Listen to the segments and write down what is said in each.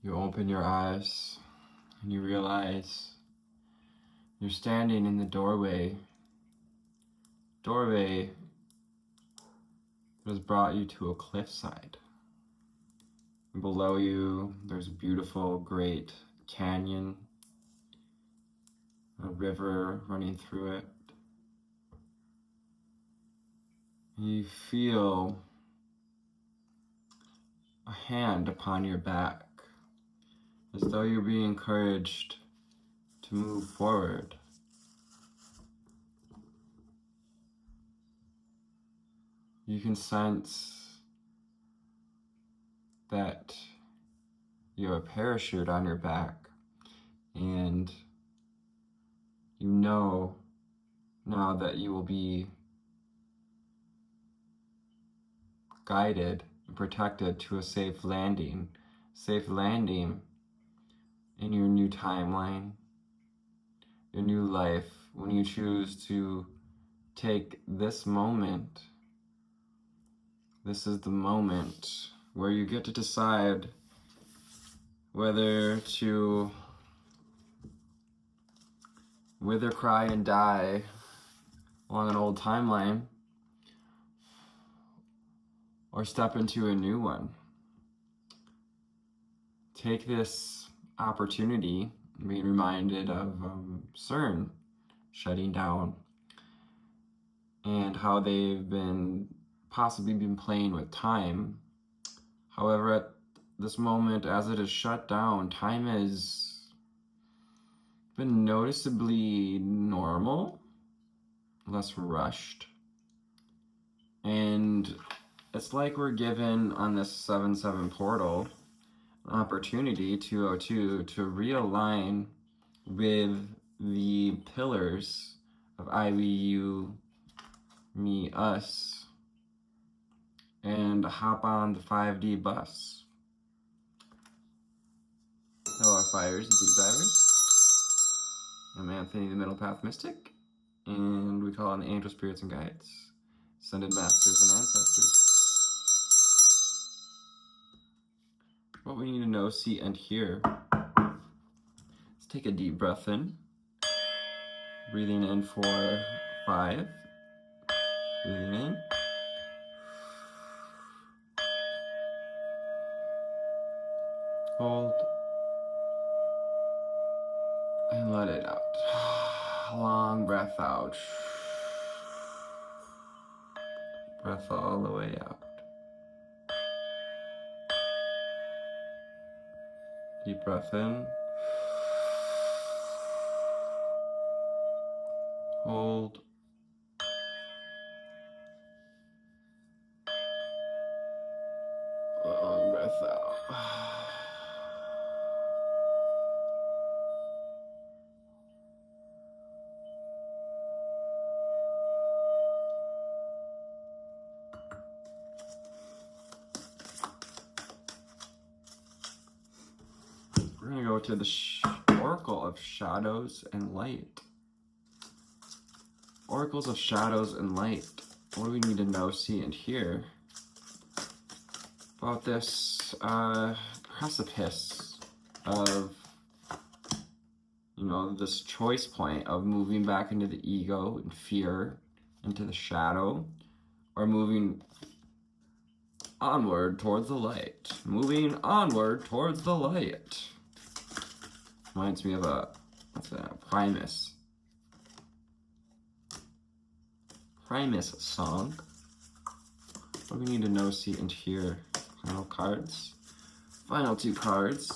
You open your eyes and you realize you're standing in the doorway that has brought you to a cliffside. And below you, there's a beautiful, great canyon, a river running through it. And you feel a hand upon your back, as though you're being encouraged to move forward. You can sense that you have a parachute on your back, and you know now that you will be guided and protected to a safe landing in your new timeline, your new life, when you choose to take this moment. This is the moment where you get to decide whether to wither, cry, and die along an old timeline, or step into a new one. Take this opportunity, being reminded of CERN shutting down and how they've possibly been playing with time. However, at this moment, as it is shut down, time has been noticeably normal, less rushed. And it's like we're given on this 7-7 portal an opportunity, 202, to realign with the pillars of I, we, you, me, us, and hop on the 5D bus. Hello, fires and deep divers. I'm Anthony, the Middle Path Mystic, and we call on the angel spirits and guides, ascended masters and ancestors. What we need to know, see, and hear. Let's take a deep breath in. Breathing in for 5. Breathing in. Hold. And let it out. Long breath out. Breath all the way out. Deep breath in. Hold. Long breath out. We're going to go to the Oracle of Shadows and Light. Oracles of Shadows and Light. What do we need to know, see, and hear about this precipice of, this choice point of moving back into the ego and fear, into the shadow, or moving onward towards the light. Moving onward towards the light. Reminds me of a Primus song. What do we need to know, see, and hear? Final cards. Final 2 cards.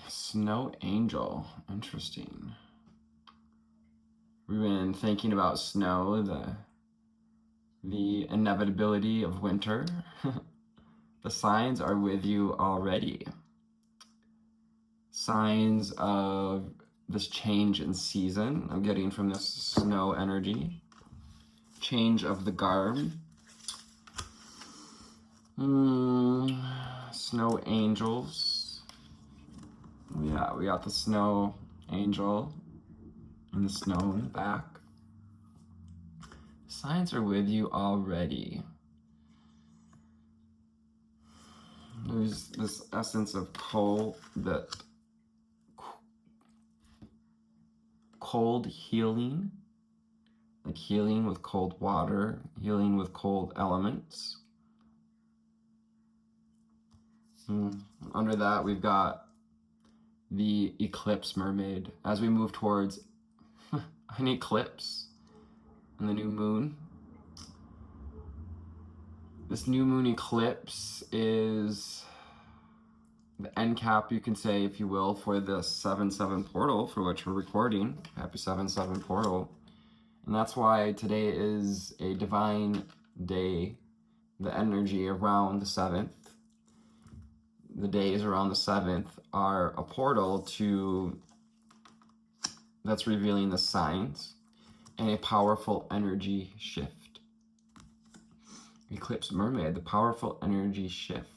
Snow Angel. Interesting. We've been thinking about snow, the inevitability of winter. The signs are with you already. Signs of this change in season I'm getting from this snow energy. Change of the garb. Snow angels. Yeah, we got the snow angel and the snow in the back. Signs are with you already. There's this essence of cold healing, like healing with cold water, healing with cold elements. Under that, we've got the eclipse mermaid as we move towards an eclipse and the new moon. This new moon eclipse is the end cap, you can say, if you will, for the 7/7 portal for which we're recording. Happy 7/7 portal. And that's why today is a divine day. The energy around the 7th, the days around the 7th are a portal that's revealing the signs and a powerful energy shift. Eclipse mermaid, the powerful energy shift.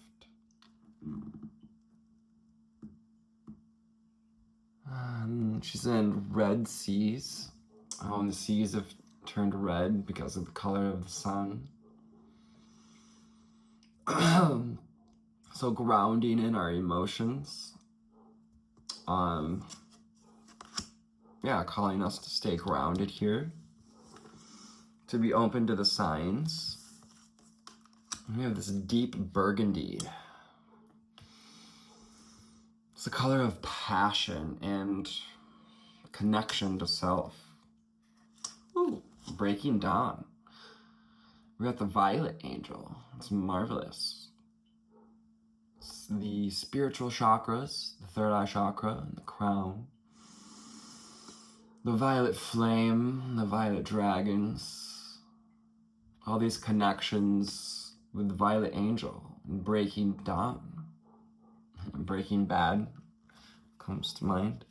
She's in red seas. The seas have turned red because of the color of the sun. So grounding in our emotions. Calling us to stay grounded here. To be open to the signs. We have this deep burgundy. It's the color of passion and connection to self. Ooh, breaking dawn. We got the violet angel. It's marvelous. It's the spiritual chakras, the third eye chakra, and the crown. The violet flame, the violet dragons. All these connections with the violet angel and breaking dawn. Breaking Bad comes to mind.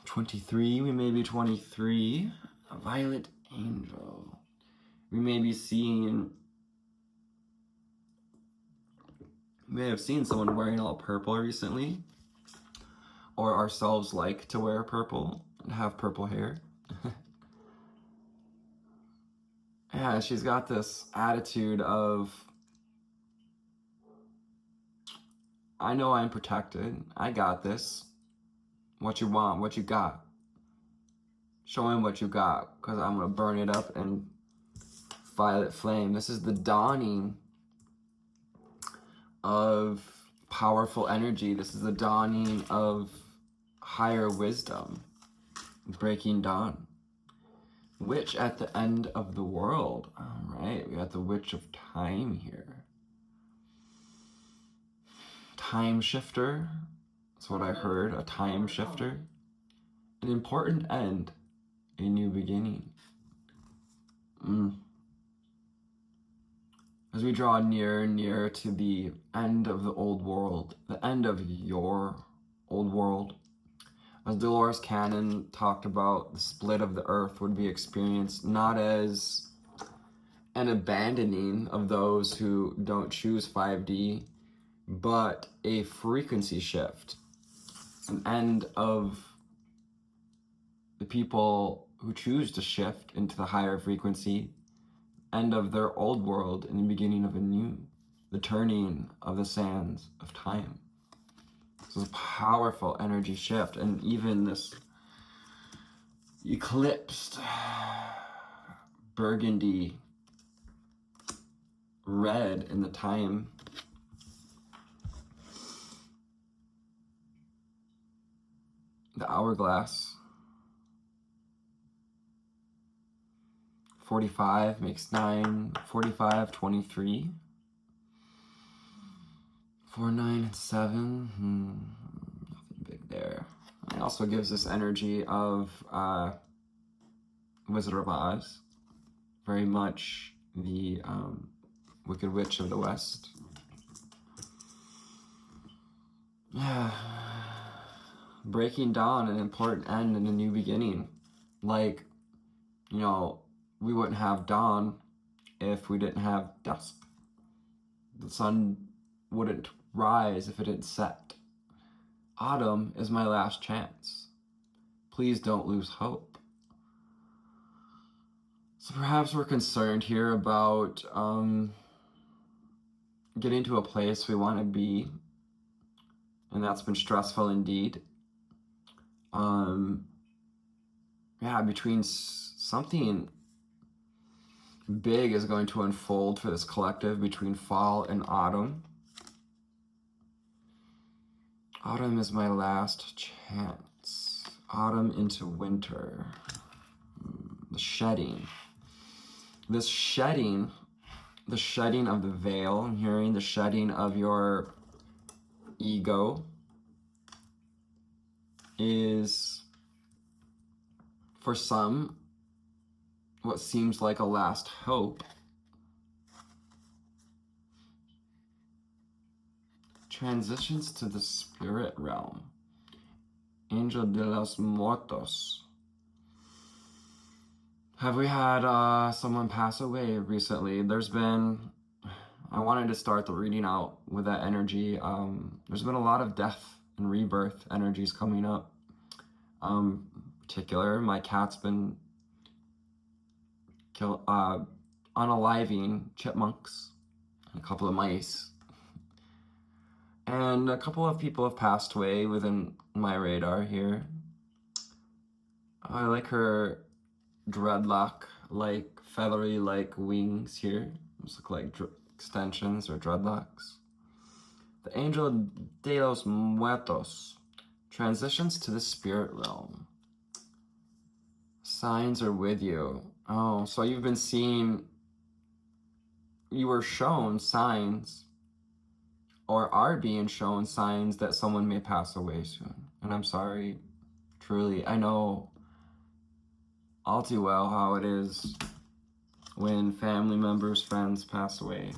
23, we may be 23. A violet angel. We may have seen someone wearing all purple recently. Or ourselves like to wear purple and have purple hair. Yeah, she's got this attitude of, I know I'm protected. I got this. What you want, what you got. Show him what you got, because I'm going to burn it up in violet flame. This is the dawning of powerful energy. This is the dawning of higher wisdom. Breaking dawn. Witch at the end of the world. All right, we got the Witch of Time here. Time shifter. That's what I heard, a time shifter. An important end, a new beginning. As we draw nearer and nearer to the end of the old world, the end of your old world, as Dolores Cannon talked about, the split of the earth would be experienced not as an abandoning of those who don't choose 5D, but a frequency shift, an end of the people who choose to shift into the higher frequency, end of their old world and the beginning of a new, the turning of the sands of time. This is a powerful energy shift, and even this eclipsed burgundy red in the time. The hourglass. 45 makes 9, 45, 23. 4, 9, and 7. Nothing big there. It also gives this energy of Wizard of Oz. Very much the Wicked Witch of the West. Yeah. Breaking dawn, an important end and a new beginning. Like, you know, we wouldn't have dawn if we didn't have dusk. The sun wouldn't rise if it had set. Autumn is my last chance. Please don't lose hope. So perhaps we're concerned here about getting to a place we want to be, and that's been stressful indeed. Between something big is going to unfold for this collective between fall and autumn. Autumn is my last chance. Autumn into winter. The shedding. The shedding of the veil. I'm hearing the shedding of your ego is, for some, what seems like a last hope. Transitions to the spirit realm. Angel de los Muertos. Have we had someone pass away recently? I wanted to start the reading out with that energy. There's been a lot of death and rebirth energies coming up. In particular, my cat's been unaliving chipmunks, and a couple of mice. And a couple of people have passed away within my radar here. I like her dreadlock-like, feathery-like wings here. Those look like extensions or dreadlocks. The Angel de los Muertos transitions to the spirit realm. Signs are with you. Oh, so you've been seeing, you were shown signs, or are being shown signs that someone may pass away soon. And I'm sorry, truly. I know all too well how it is when family members, friends pass away.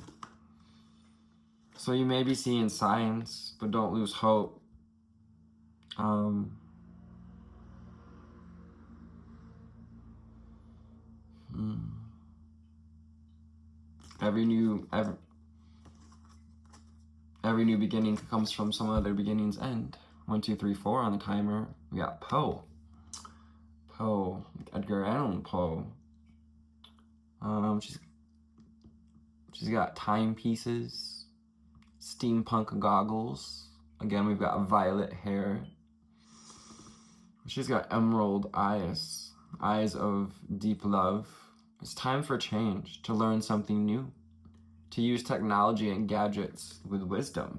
So you may be seeing signs, but don't lose hope. Every new beginning comes from some other beginning's end. 1, 2, 3, 4 on the timer. We got Poe, like Edgar Allan Poe. She's got timepieces, steampunk goggles. Again, we've got violet hair. She's got emerald eyes of deep love. It's time for change, to learn something new, to use technology and gadgets with wisdom.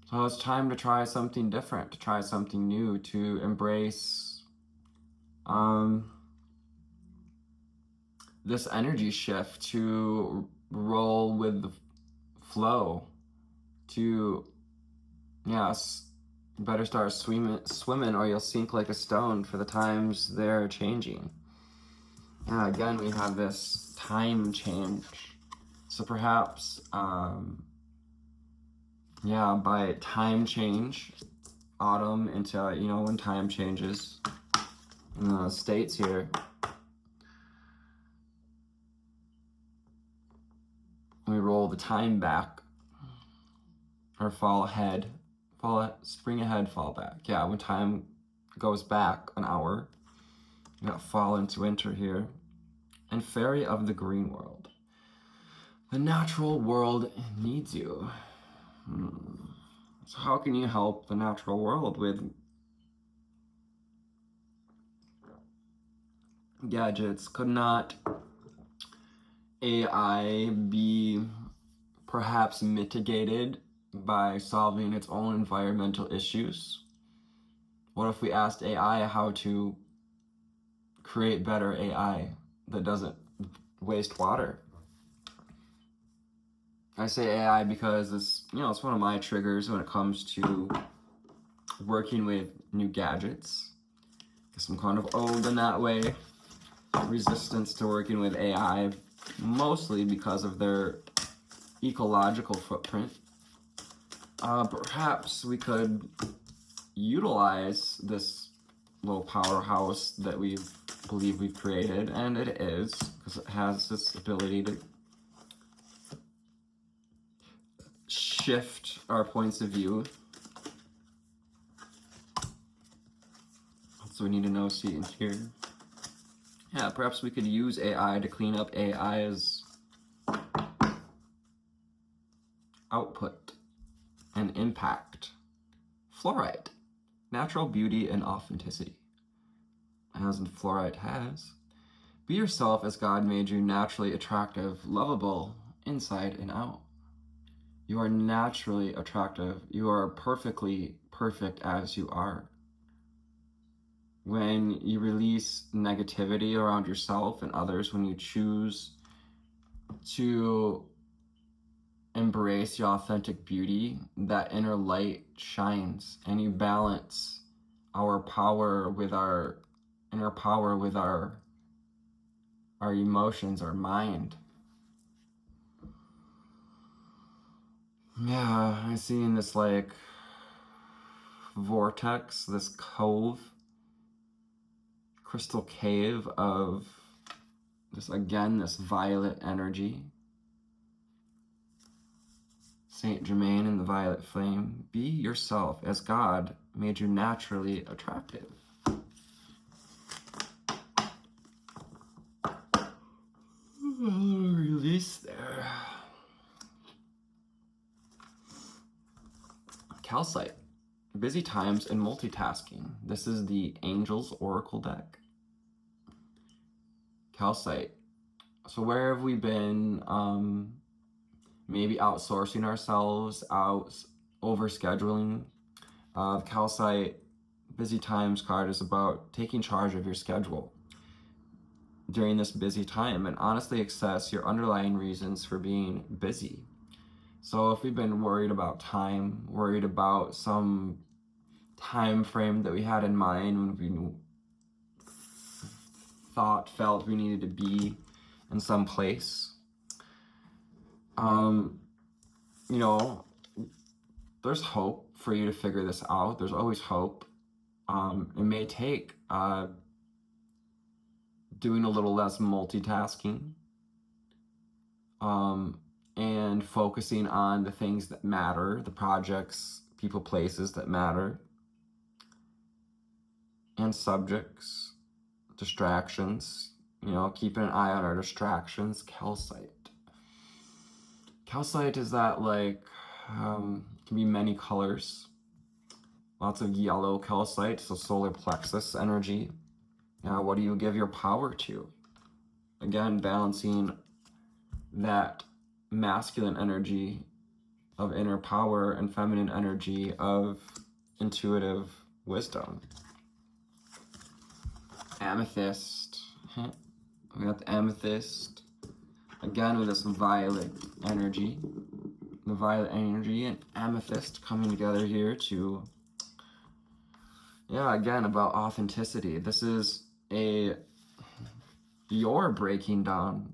So it's time to try something different, to try something new, to embrace this energy shift, to roll with the flow, to, better start swimming or you'll sink like a stone, for the times they're changing. Again, we have this time change. So perhaps, by time change, autumn into, when time changes in the States here, we roll the time back, or spring ahead, fall back. Yeah, when time goes back an hour, we got fall into winter here. And Fairy of the Green World. The natural world needs you. So how can you help the natural world with gadgets? Could not AI be perhaps mitigated by solving its own environmental issues? What if we asked AI how to create better AI that doesn't waste water? I say AI because it's one of my triggers when it comes to working with new gadgets. I'm kind of old in that way. Resistance to working with AI, mostly because of their ecological footprint. Perhaps we could utilize this little powerhouse that we believe we've created, and it is, because it has this ability to shift our points of view. So we need to know, see, and hear. Yeah, perhaps we could use AI to clean up AI's output and impact. Fluorite, natural beauty and authenticity. As in fluorite has. Be yourself as God made you, naturally attractive, lovable, inside and out. You are naturally attractive. You are perfectly perfect as you are. When you release negativity around yourself and others, when you choose to embrace your authentic beauty, that inner light shines, and you balance our power with our inner power with our emotions, our mind. Yeah, I see in this like vortex, this cove, crystal cave of this, again, this violet energy. Saint Germain and the violet flame. Be yourself as God made you naturally attractive. Release there. Calcite. Busy times and multitasking. This is the Angels Oracle deck. Calcite. So where have we been maybe outsourcing ourselves, overscheduling? The Calcite Busy Times card is about taking charge of your schedule during this busy time and honestly assess your underlying reasons for being busy. So if we've been worried about time, worried about some time frame that we had in mind when we felt we needed to be in some place, you know, there's hope for you to figure this out. There's always hope. It may take doing a little less multitasking, and focusing on the things that matter, the projects, people, places that matter, and subjects, distractions, you know, keeping an eye on our distractions. Calcite. Calcite is that like, can be many colors. Lots of yellow calcite, so solar plexus energy. What do you give your power to? Again, balancing that masculine energy of inner power and feminine energy of intuitive wisdom. Amethyst. We got the amethyst. Again with this violet energy. The violet energy and amethyst coming together here to, yeah, again, about authenticity. This is you're breaking down.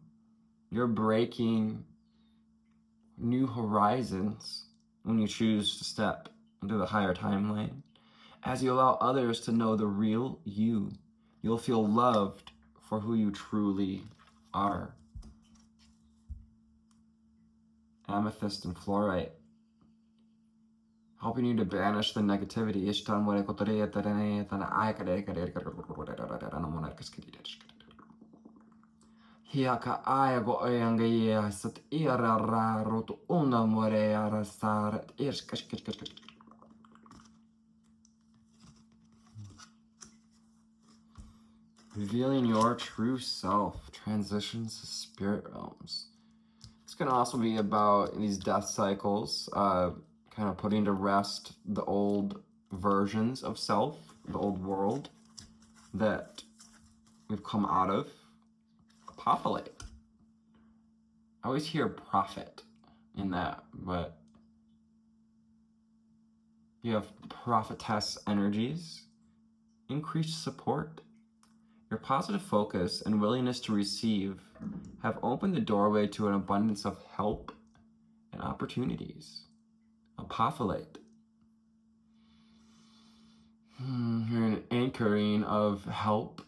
You're breaking new horizons when you choose to step into the higher timeline. As you allow others to know the real you, you'll feel loved for who you truly are. Amethyst and fluorite, helping you to banish the negativity. Revealing your true self, transitions to spirit realms. This can also be about these death cycles, kind of putting to rest the old versions of self, the old world that we've come out of. Apophyllite. I always hear prophet in that, but you have prophetess energies. Increased support. Your positive focus and willingness to receive have opened the doorway to an abundance of help and opportunities. Apophyllite. You're an anchoring of help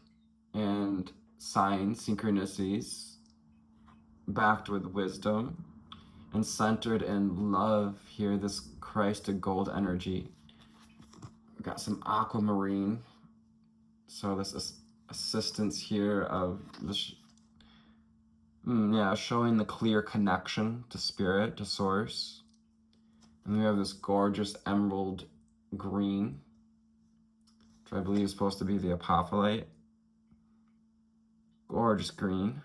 and signs, synchronicities, backed with wisdom. and centered in love here, this Christed gold energy. We've got some aquamarine. So this is assistance here of the showing the clear connection to spirit, to source. And we have this gorgeous emerald green, which I believe is supposed to be the apophyllite. Gorgeous green.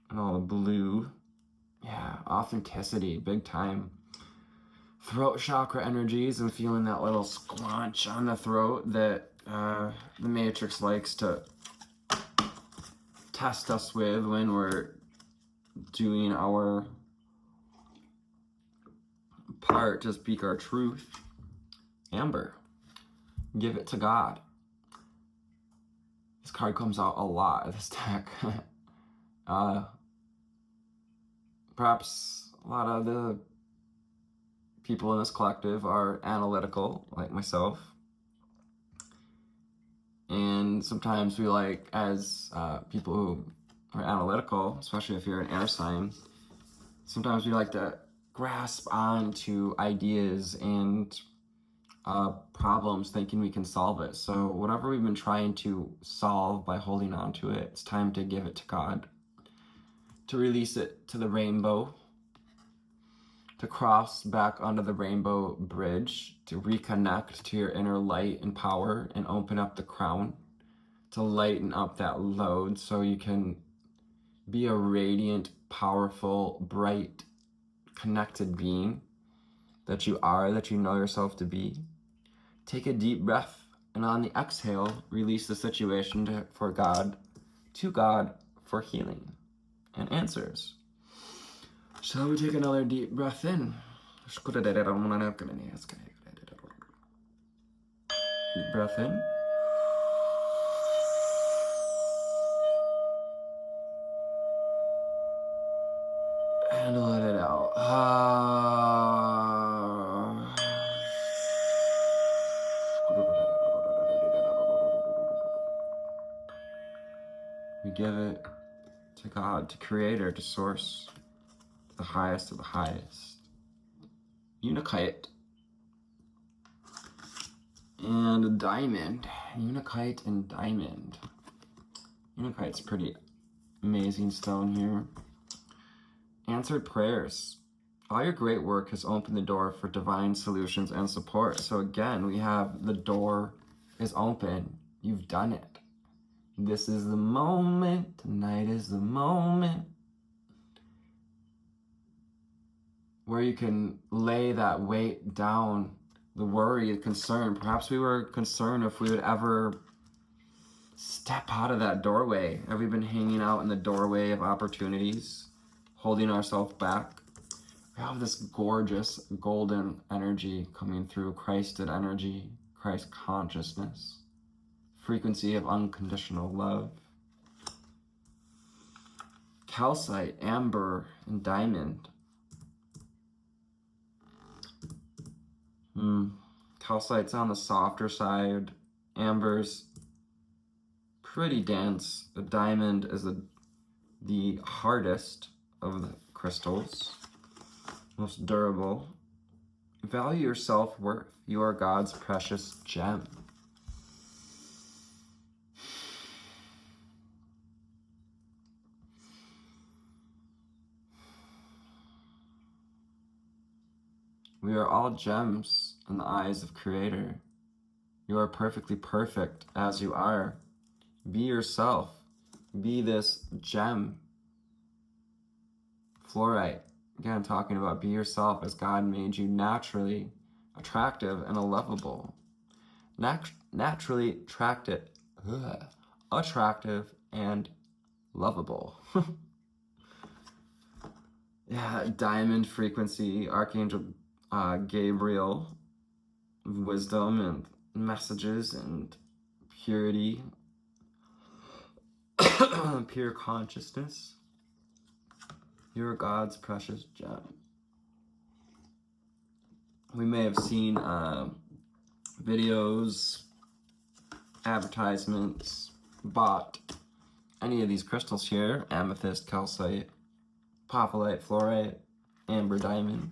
And all the blue. Yeah, authenticity, big time. Throat chakra energies and feeling that little squanch on the throat that the Matrix likes to test us with when we're doing our part to speak our truth. Amber, give it to God. This card comes out a lot, this deck. Perhaps a lot of the people in this collective are analytical, like myself. And sometimes we like, as people who are analytical, especially if you're an air sign, sometimes we like to grasp onto ideas and problems thinking we can solve it. So whatever we've been trying to solve by holding on to it, it's time to give it to God, to release it to the rainbow, to cross back onto the rainbow bridge, to reconnect to your inner light and power and open up the crown, to lighten up that load so you can be a radiant, powerful, bright, connected being that you are, that you know yourself to be. Take a deep breath, and on the exhale, release the situation to God for healing and answers. Shall we take another deep breath in? Deep breath in. And let it out. We give it to God, to Creator, to Source, the highest of the highest. Unakite. And a diamond. Unakite and diamond. Unakite's pretty amazing stone here. Answered prayers. All your great work has opened the door for divine solutions and support. So again, we have the door is open. You've done it. This is the moment. Tonight is the moment where you can lay that weight down, the worry, the concern. Perhaps we were concerned if we would ever step out of that doorway. Have we been hanging out in the doorway of opportunities, holding ourselves back? We have this gorgeous golden energy coming through, Christed energy, Christ consciousness, frequency of unconditional love. Calcite, amber, and diamond. Calcite's on the softer side. Amber's pretty dense. The diamond is the hardest of the crystals, most durable. Value your self-worth. You are God's precious gem. We are all gems in the eyes of Creator. You are perfectly perfect as you are. Be yourself. Be this gem. Fluorite. Again, talking about be yourself as God made you naturally attractive and lovable. Naturally attractive and lovable. Yeah, diamond frequency, Archangel Gabriel, wisdom and messages and purity, pure consciousness. You're God's precious gem. We may have seen videos, advertisements, bought any of these crystals here, amethyst, calcite, apophyllite, fluorite. amber diamond.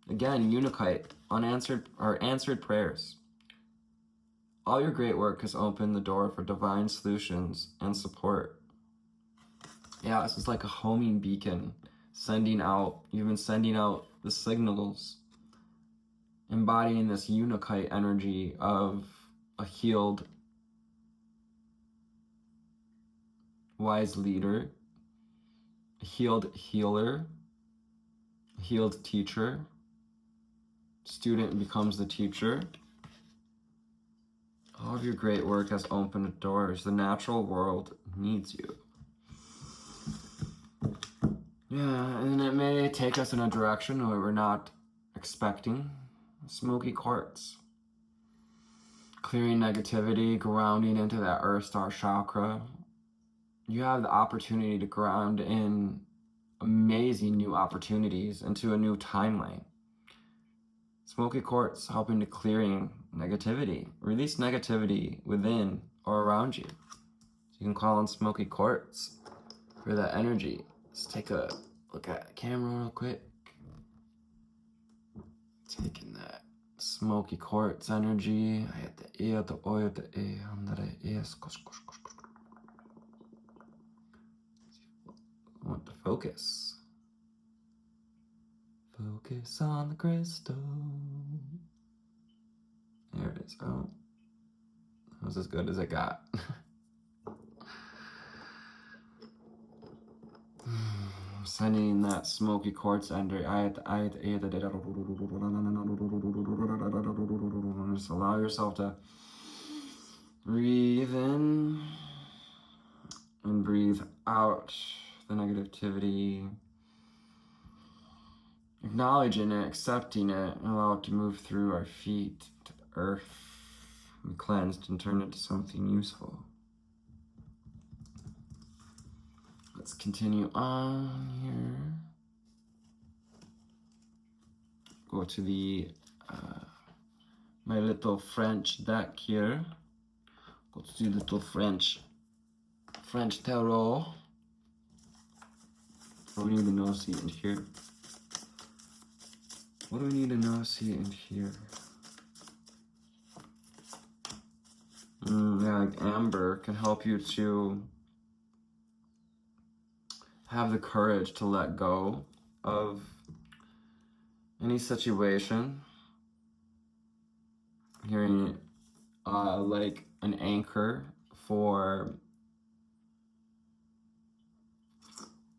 Again, Unikite, answered prayers. All your great work has opened the door for divine solutions and support. Yeah, this is like a homing beacon, you've been sending out the signals, embodying this Unikite energy of a healed, wise leader, a healed healer, a healed teacher. Student becomes the teacher. All of your great work has opened doors. The natural world needs you. Yeah, and it may take us in a direction where we're not expecting. Smoky quartz. Clearing negativity, grounding into that Earth Star chakra. You have the opportunity to ground in amazing new opportunities into a new timeline. Smoky quartz helping to clearing negativity. Release negativity within or around you. So you can call on smoky quartz for that energy. Let's take a look at the camera real quick. Taking that smoky quartz energy. I want to focus. Focus on the crystal. There it is. Oh, that was as good as it got. Sending that smoky quartz under. Just allow yourself to breathe in and breathe out the negativity. Acknowledging it, accepting it, and allow it to move through our feet to the earth, be cleansed and turned into something useful. Let's continue on here. Go to the my little French deck here. Go to the little French tarot. What do we need to know, see, and hear? What do we need to know, see, and hear? Yeah, like amber can help you to have the courage to let go of any situation. Hearing like an anchor for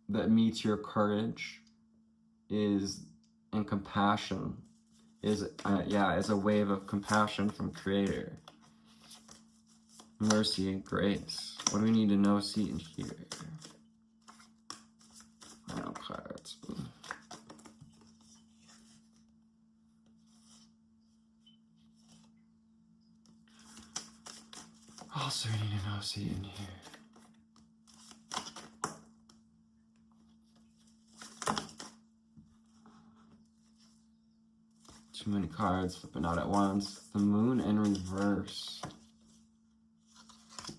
that meets your courage is, and compassion is is a wave of compassion from Creator. Mercy and grace. What do we need to know, see, and hear? Final cards. Also, we need to know, see, and hear. Too many cards flipping out at once. The moon in reverse.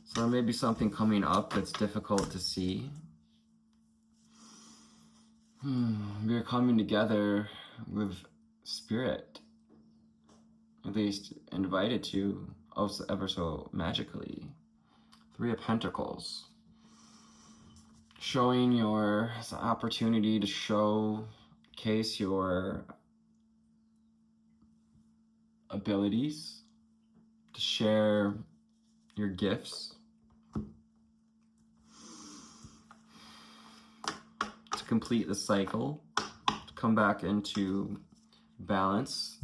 So there may be something coming up that's difficult to see. We're coming together with spirit. At least invited to, also ever so magically. Three of Pentacles. Showing your opportunity to showcase your abilities, to share your gifts, to complete the cycle, to come back into balance,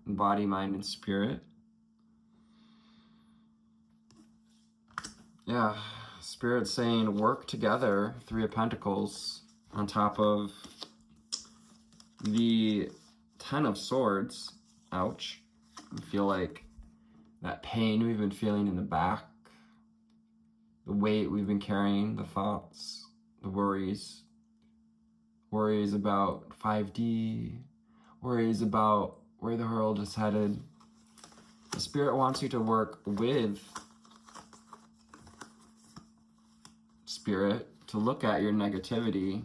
body, mind, and spirit. Yeah, Spirit saying work together, Three of Pentacles, on top of the Ten of Swords. Ouch. I feel like that pain we've been feeling in the back, the weight we've been carrying, the thoughts, the worries about 5D, worries about where the world is headed. The Spirit wants you to work with Spirit to look at your negativity,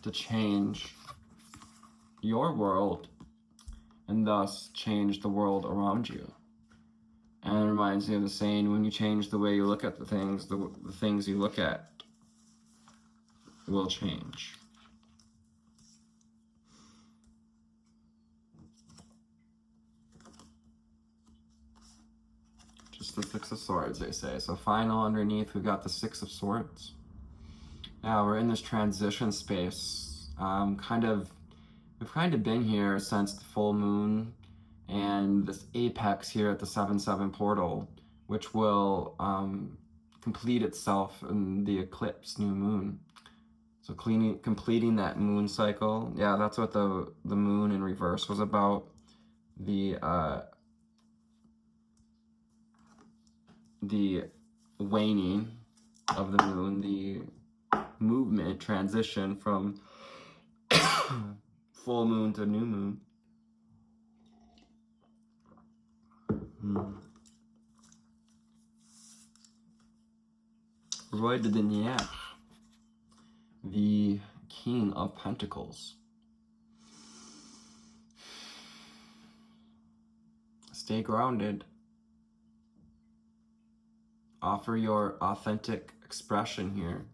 to change your world and thus change the world around you. And it reminds me of the saying, when you change the way you look at the things you look at will change. Just the Six of Swords, they say. So final underneath, we've got the Six of Swords. Now we're in this transition space. We've kind of been here since the full moon and this apex here at the 7-7 portal, which will complete itself in the eclipse new moon. So completing that moon cycle. Yeah, that's what the moon in reverse was about. The waning of the moon, the movement, transition from full moon to new moon. Roi de Denier, the King of Pentacles. Stay grounded. Offer your authentic expression here.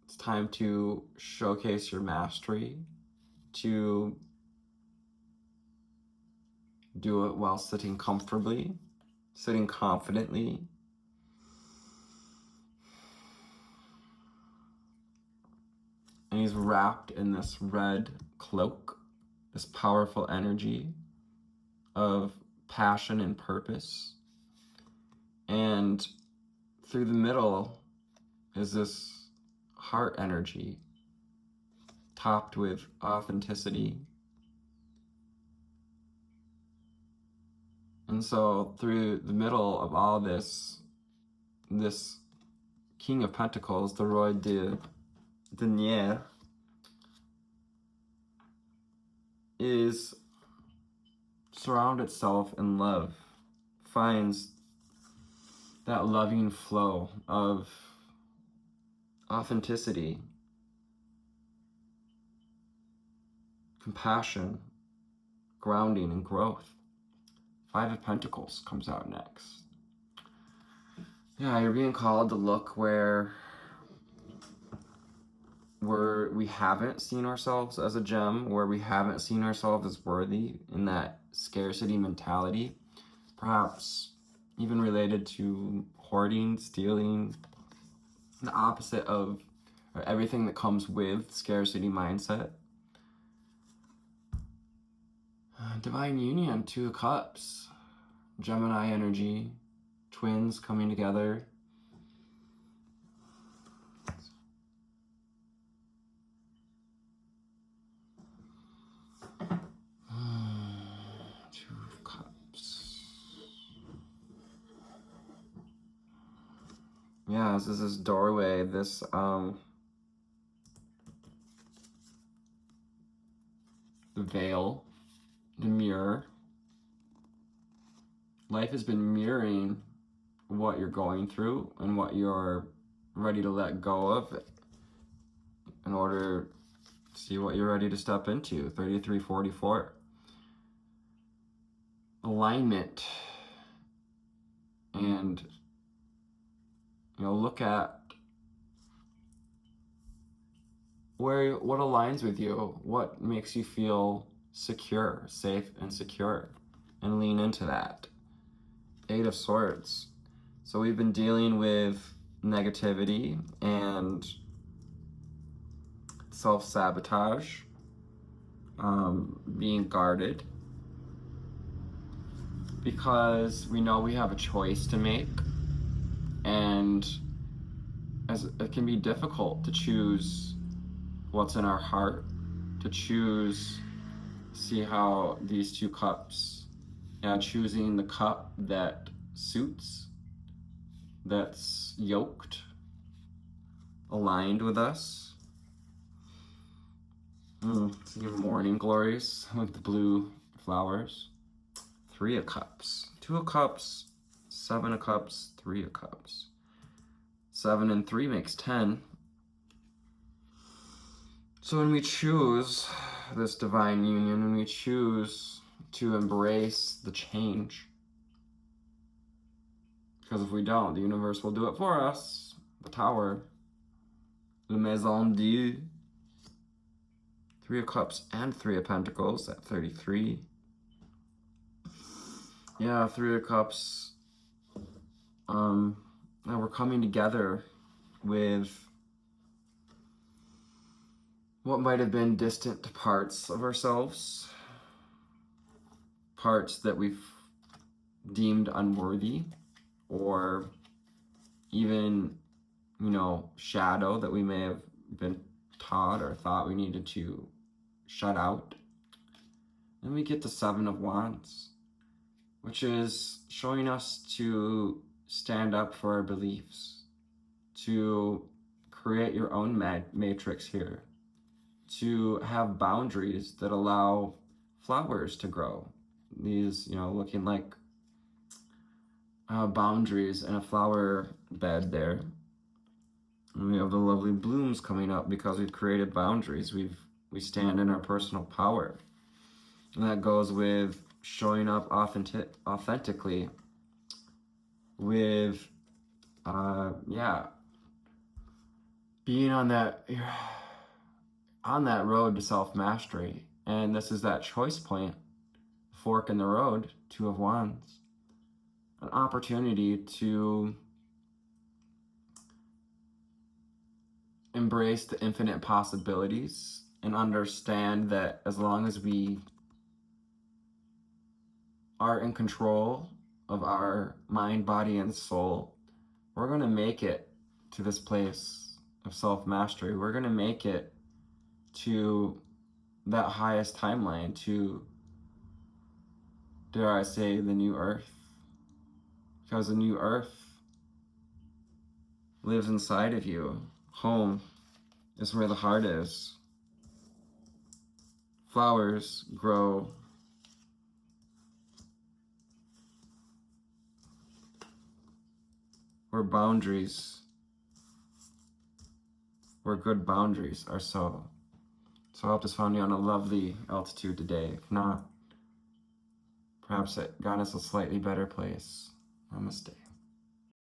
It's time to showcase your mastery, to do it while sitting comfortably, sitting confidently. And he's wrapped in this red cloak, this powerful energy of passion and purpose. And through the middle is this heart energy, topped with authenticity. And so through the middle of all this King of Pentacles, the Roi de Denier, is surround itself in love, finds that loving flow of authenticity, compassion, grounding, and growth. Five of Pentacles comes out next. Yeah, you're being called to look where we haven't seen ourselves as a gem, where we haven't seen ourselves as worthy, in that scarcity mentality, perhaps even related to hoarding, stealing, the opposite of everything that comes with scarcity mindset. Divine Union, Two of Cups, Gemini energy, twins coming together. Two of Cups. Yeah, this is this doorway, this the veil, the mirror. Life has been mirroring what you're going through and what you're ready to let go of in order to see what you're ready to step into. 3344. Alignment. And look at what aligns with you, what makes you feel secure, safe and secure, and lean into that. Eight of Swords. So we've been dealing with negativity and self-sabotage, being guarded, because we know we have a choice to make, and as it can be difficult to choose what's in our heart, to choose, see how these two cups, choosing the cup that suits, that's yoked, aligned with us. See your morning glories with the blue flowers. Three of Cups, Two of Cups, Seven of Cups, Three of Cups. 7 and 3 makes 10. So when we choose this divine union, when we choose to embrace the change, because if we don't, the universe will do it for us. The Tower, the Maison Dieu, Three of Cups and Three of Pentacles at 33. Yeah, Three of Cups. Now we're coming together with what might have been distant parts of ourselves, parts that we've deemed unworthy, or even, shadow that we may have been taught or thought we needed to shut out. Then we get the Seven of Wands, which is showing us to stand up for our beliefs, to create your own matrix here, to have boundaries that allow flowers to grow. These, looking like boundaries in a flower bed there. And we have the lovely blooms coming up because we've created boundaries. We stand in our personal power. And that goes with showing up authentically with, being on that road to self-mastery. And this is that choice point, fork in the road, Two of Wands. An opportunity to embrace the infinite possibilities and understand that as long as we are in control of our mind, body, and soul, we're going to make it to this place of self-mastery. We're going to make it to that highest timeline, to, dare I say, the new earth. Because the new earth lives inside of you. Home is where the heart is. Flowers grow where good boundaries are so. So I hope this found you on a lovely altitude today. If not, perhaps it got us a slightly better place. Namaste.